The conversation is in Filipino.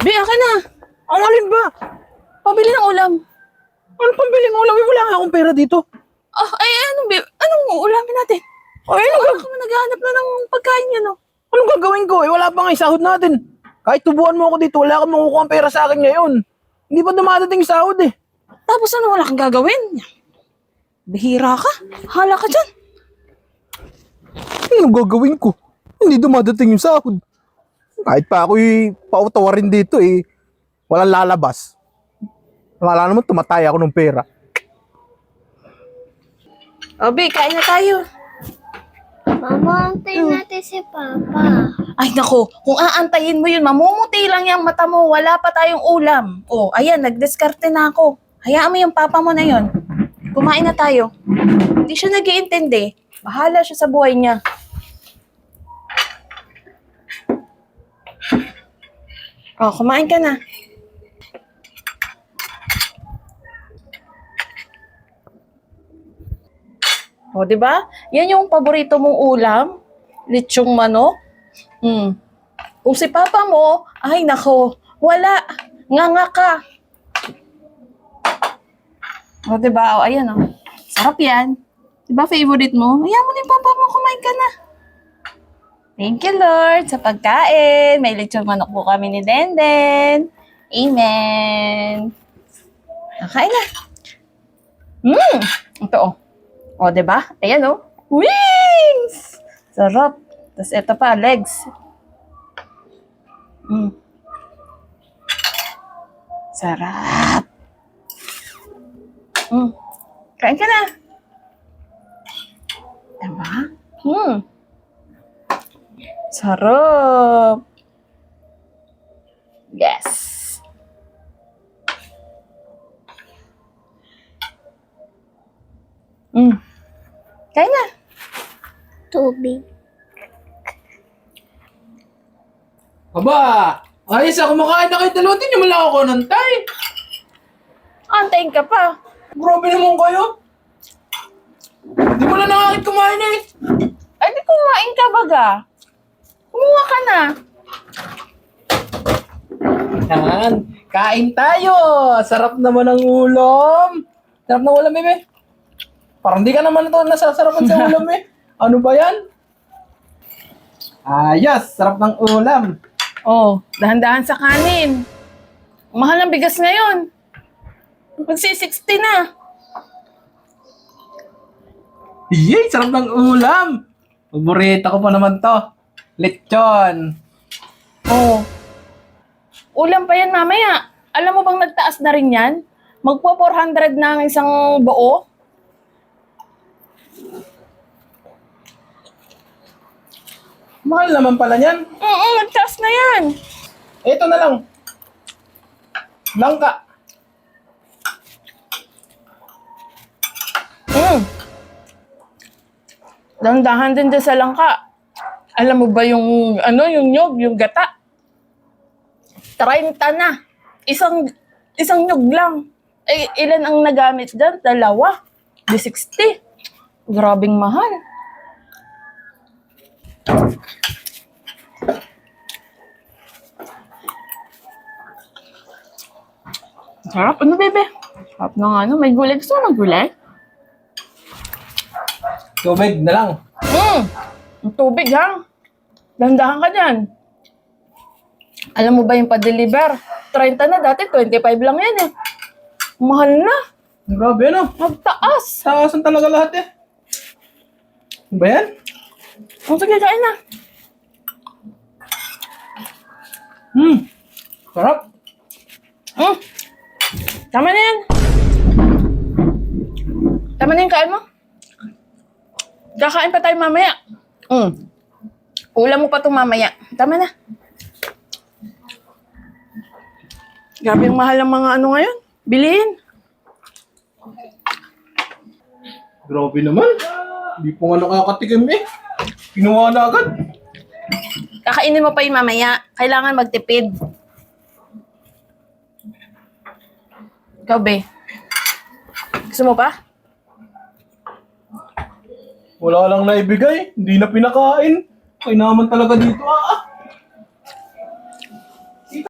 Be, akin na. Ang alin ba? Pabili ng ulam. Ano pambiling ulam? Wala nga akong pera dito. Ah, ay, ano, be? Anong ulamin natin? Ay, Ano ka naghahanap na ng pagkain yan, no? anong gagawin ko? Wala pa nga yung sahod natin. Kahit tubuan mo ako dito, wala kang makukuha ang pera sa akin ngayon. Hindi pa dumadating yung sahod eh. Tapos ano, wala kang gagawin? Bihira ka. Hala ka dyan. Anong gagawin ko? Hindi dumadating yung sahod. Kahit pa ako'y pautawarin dito eh, walang lalabas. Wala naman tumatay ako ng pera. O, be, kain na tayo. Mama, antayin natin si Papa. Ay, nako. Kung aantayin mo yun, mamumuti lang yung mata mo. Wala pa tayong ulam. O, ayan, nagdiskarte na ako. Hayaan mo yung papa mo na yun. Kumain na tayo. Hindi siya nag-iintindi. Bahala siya sa buhay niya. O, kumain ka na. O, di ba? Yan yung paborito mong ulam. Lechong manok. Kung si papa mo, ay nako, wala. Nganga ka. O, di ba? O, ayan o. Sarap yan. Di ba favorite mo? Ayan mo na yung papa mo, kumain ka na. Thank you, Lord, sa pagkain. May lechong manok po kami ni Denden. Amen. Nakain na. Ito o. O, diba? Ayan o. Wings! Sarap. Tapos ito pa, legs. Sarap. Kain ka na. Diba? Sarap. Yes. Kain na. Tubig. Aba, ayos ako kumakain na kayo dalawa. Di naman lang ako nantay. Antayin ka pa. Grabe naman kayo. Di mo na nakakit kumain eh. Ay, di kumain ka baga. Kumuha ka na. Yan, kain tayo. Sarap naman ang ulam. Sarap ng ulam, bebe. Parang di ka naman ito nasasarapan sa ulam eh. Ano ba yan? Ayos, sarap ng ulam. Oh, dahan-dahan sa kanin. Mahal ang bigas ngayon. Magsi-60 na. Yay, sarap ng ulam. Paborito ko pa naman to. Lechon. Oh. Ulam pa yan mamaya. Alam mo bang nagtaas na rin yan? Magpo 400 na ang isang buo. Mahal naman pala yan. Nagtaas na yan. Ito na lang. Langka. Dahan-dahan din dyan sa langka. Alam mo ba yung, yung nyog, yung gata? 30 na. Isang nyog lang. Eh, ilan ang nagamit dyan? 2. Di 60. Grabing mahal. Sarap. Ano, bebe? Sarap na nga, may gulay. Gusto mo ng gulay? Tubig na lang. Ang tubig, ha? Dandahan ka dyan. Alam mo ba yung pa-deliver? 30 na dati, 25 lang yan eh. Mahal na. Grabe ano. Magtaas. Taasan talaga lahat eh. Ano ba yan? Sige, kain na. Sarap. Tama na yan. Tama na yung kain mo. Kakain pa tayo mamaya. Ulam mo pa itong mamaya. Tama na. Grabe yung mahal ng mga ngayon. Bilihin. Grabe naman. Hindi po nga nakakatikim eh. Kinuha na agad. Kakainin mo pa yung mamaya. Kailangan magtipid. Ikaw, be. Gusto mo pa? Wala lang naibigay. Hindi na pinakain. Ay naman talaga dito ah.